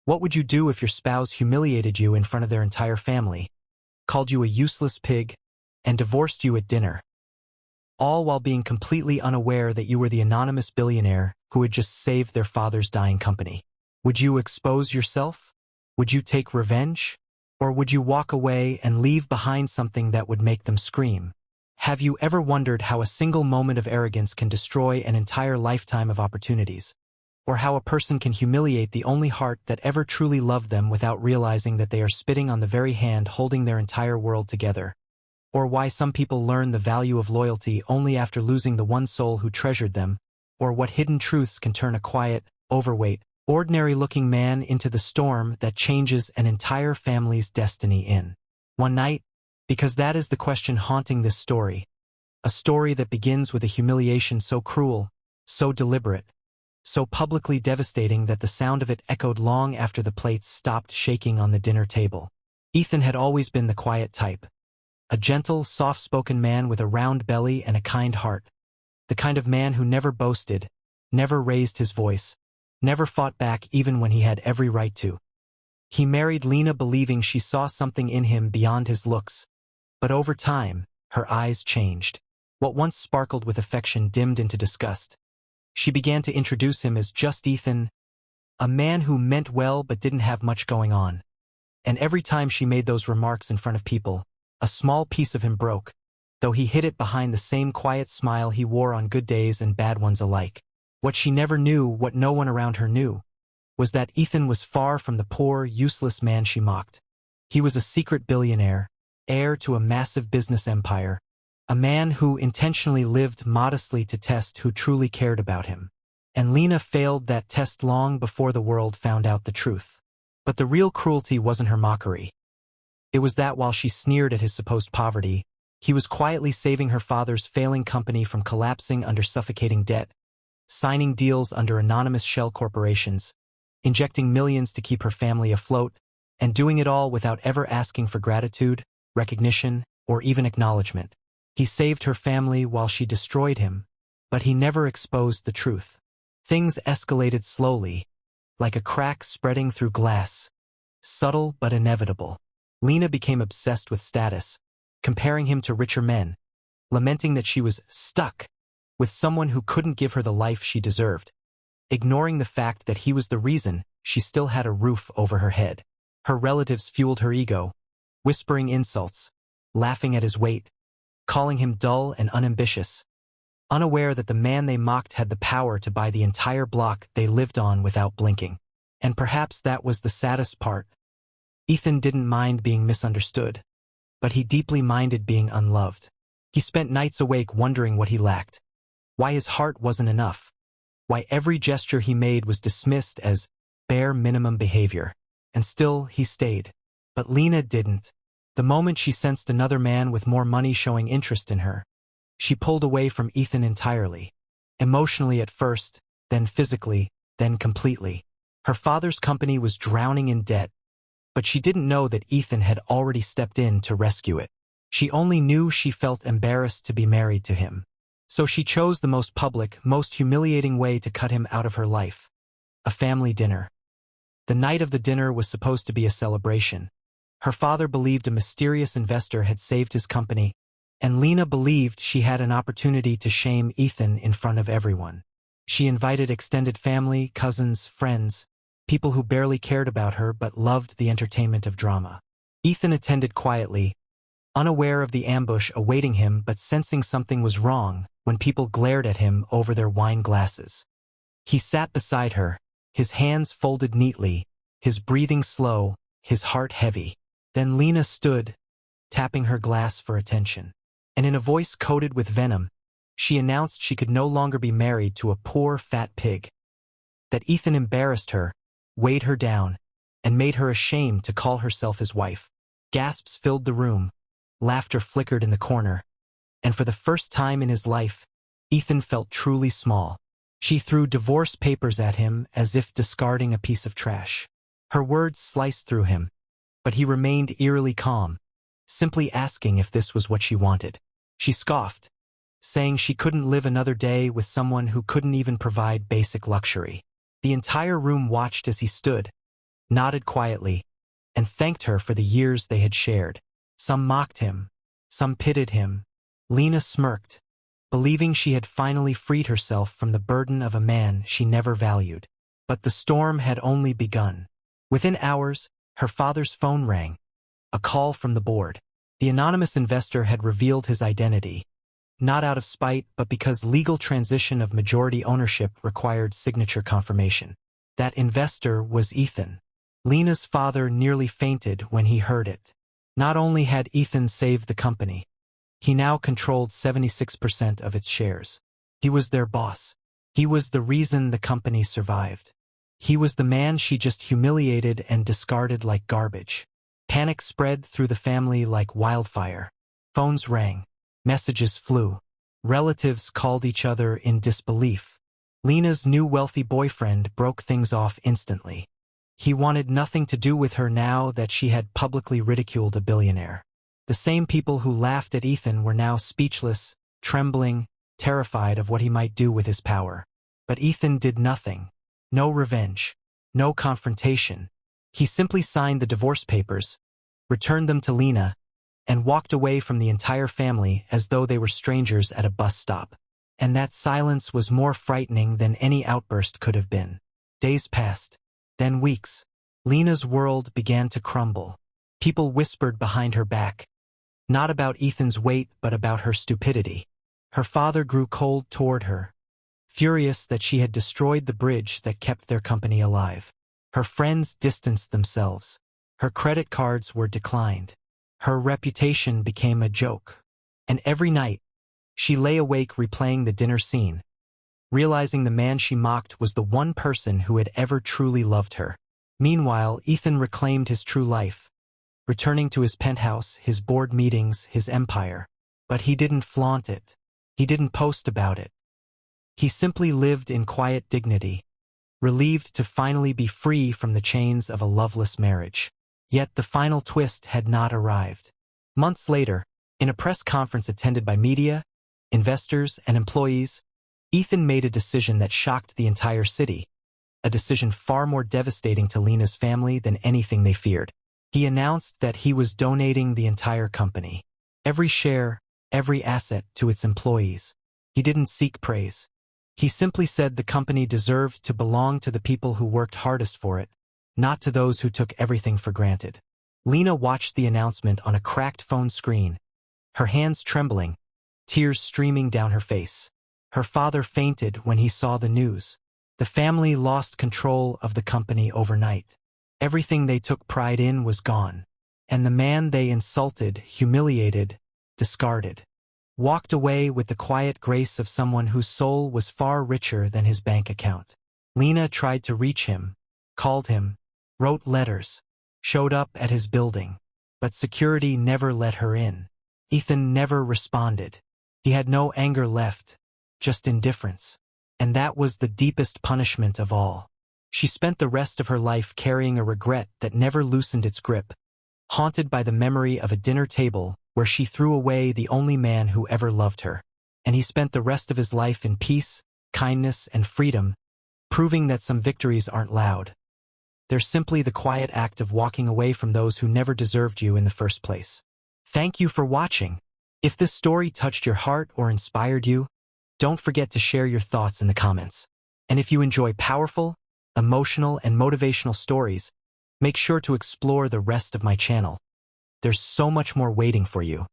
What would you do if your spouse humiliated you in front of their entire family, called you a useless pig, and divorced you at dinner? All while being completely unaware that you were the anonymous billionaire who had just saved their father's dying company. Would you expose yourself? Would you take revenge? Or would you walk away and leave behind something that would make them scream? Have you ever wondered how a single moment of arrogance can destroy an entire lifetime of opportunities? Or how a person can humiliate the only heart that ever truly loved them without realizing that they are spitting on the very hand holding their entire world together? Or why some people learn the value of loyalty only after losing the one soul who treasured them? Or what hidden truths can turn a quiet, overweight, ordinary-looking man into the storm that changes an entire family's destiny in one night? Because that is the question haunting this story. A story that begins with a humiliation so cruel, so deliberate, so publicly devastating that the sound of it echoed long after the plates stopped shaking on the dinner table. Ethan had always been the quiet type. A gentle, soft-spoken man with a round belly and a kind heart. The kind of man who never boasted, never raised his voice, never fought back even when he had every right to. He married Lena believing she saw something in him beyond his looks. But over time, her eyes changed. What once sparkled with affection dimmed into disgust. She began to introduce him as just Ethan, a man who meant well but didn't have much going on. And every time she made those remarks in front of people, a small piece of him broke, though he hid it behind the same quiet smile he wore on good days and bad ones alike. What she never knew, what no one around her knew, was that Ethan was far from the poor, useless man she mocked. He was a secret billionaire, heir to a massive business empire, a man who intentionally lived modestly to test who truly cared about him. And Lena failed that test long before the world found out the truth. But the real cruelty wasn't her mockery. It was that while she sneered at his supposed poverty, he was quietly saving her father's failing company from collapsing under suffocating debt, signing deals under anonymous shell corporations, injecting millions to keep her family afloat, and doing it all without ever asking for gratitude, recognition, or even acknowledgement. He saved her family while she destroyed him, but he never exposed the truth. Things escalated slowly, like a crack spreading through glass, subtle but inevitable. Lena became obsessed with status, comparing him to richer men, lamenting that she was stuck with someone who couldn't give her the life she deserved, ignoring the fact that he was the reason she still had a roof over her head. Her relatives fueled her ego, whispering insults, laughing at his weight, calling him dull and unambitious, unaware that the man they mocked had the power to buy the entire block they lived on without blinking. And perhaps that was the saddest part. Ethan didn't mind being misunderstood, but he deeply minded being unloved. He spent nights awake wondering what he lacked, why his heart wasn't enough, why every gesture he made was dismissed as bare minimum behavior. And still he stayed. But Lena didn't. The moment she sensed another man with more money showing interest in her, she pulled away from Ethan entirely. Emotionally at first, then physically, then completely. Her father's company was drowning in debt, but she didn't know that Ethan had already stepped in to rescue it. She only knew she felt embarrassed to be married to him. So she chose the most public, most humiliating way to cut him out of her life. A family dinner. The night of the dinner was supposed to be a celebration. Her father believed a mysterious investor had saved his company, and Lena believed she had an opportunity to shame Ethan in front of everyone. She invited extended family, cousins, friends, people who barely cared about her but loved the entertainment of drama. Ethan attended quietly, unaware of the ambush awaiting him but sensing something was wrong when people glared at him over their wine glasses. He sat beside her, his hands folded neatly, his breathing slow, his heart heavy. Then Lena stood, tapping her glass for attention. And in a voice coated with venom, she announced she could no longer be married to a poor, fat pig. That Ethan embarrassed her, weighed her down, and made her ashamed to call herself his wife. Gasps filled the room, laughter flickered in the corner, and for the first time in his life, Ethan felt truly small. She threw divorce papers at him as if discarding a piece of trash. Her words sliced through him, but he remained eerily calm, simply asking if this was what she wanted. She scoffed, saying she couldn't live another day with someone who couldn't even provide basic luxury. The entire room watched as he stood, nodded quietly, and thanked her for the years they had shared. Some mocked him, some pitied him. Lena smirked, believing she had finally freed herself from the burden of a man she never valued. But the storm had only begun. Within hours, her father's phone rang, a call from the board. The anonymous investor had revealed his identity, not out of spite but because legal transition of majority ownership required signature confirmation. That investor was Ethan. Lena's father nearly fainted when he heard it. Not only had Ethan saved the company, he now controlled 76% of its shares. He was their boss. He was the reason the company survived. He was the man she just humiliated and discarded like garbage. Panic spread through the family like wildfire. Phones rang. Messages flew. Relatives called each other in disbelief. Lena's new wealthy boyfriend broke things off instantly. He wanted nothing to do with her now that she had publicly ridiculed a billionaire. The same people who laughed at Ethan were now speechless, trembling, terrified of what he might do with his power. But Ethan did nothing. No revenge. No confrontation. He simply signed the divorce papers, returned them to Lena, and walked away from the entire family as though they were strangers at a bus stop. And that silence was more frightening than any outburst could have been. Days passed. Then weeks. Lena's world began to crumble. People whispered behind her back, not about Ethan's weight but about her stupidity. Her father grew cold toward her, furious that she had destroyed the bridge that kept their company alive. Her friends distanced themselves. Her credit cards were declined. Her reputation became a joke. And every night, she lay awake replaying the dinner scene, realizing the man she mocked was the one person who had ever truly loved her. Meanwhile, Ethan reclaimed his true life, returning to his penthouse, his board meetings, his empire. But he didn't flaunt it. He didn't post about it. He simply lived in quiet dignity, relieved to finally be free from the chains of a loveless marriage. Yet the final twist had not arrived. Months later, in a press conference attended by media, investors, and employees, Ethan made a decision that shocked the entire city, a decision far more devastating to Lena's family than anything they feared. He announced that he was donating the entire company, every share, every asset, to its employees. He didn't seek praise. He simply said the company deserved to belong to the people who worked hardest for it, not to those who took everything for granted. Lena watched the announcement on a cracked phone screen, her hands trembling, tears streaming down her face. Her father fainted when he saw the news. The family lost control of the company overnight. Everything they took pride in was gone, and the man they insulted, humiliated, discarded, walked away with the quiet grace of someone whose soul was far richer than his bank account. Lena tried to reach him, called him, wrote letters, showed up at his building, but security never let her in. Ethan never responded. He had no anger left, just indifference. And that was the deepest punishment of all. She spent the rest of her life carrying a regret that never loosened its grip, haunted by the memory of a dinner table where she threw away the only man who ever loved her. And he spent the rest of his life in peace, kindness, and freedom, proving that some victories aren't loud. They're simply the quiet act of walking away from those who never deserved you in the first place. Thank you for watching. If this story touched your heart or inspired you, don't forget to share your thoughts in the comments. And if you enjoy powerful, emotional, and motivational stories, make sure to explore the rest of my channel. There's so much more waiting for you.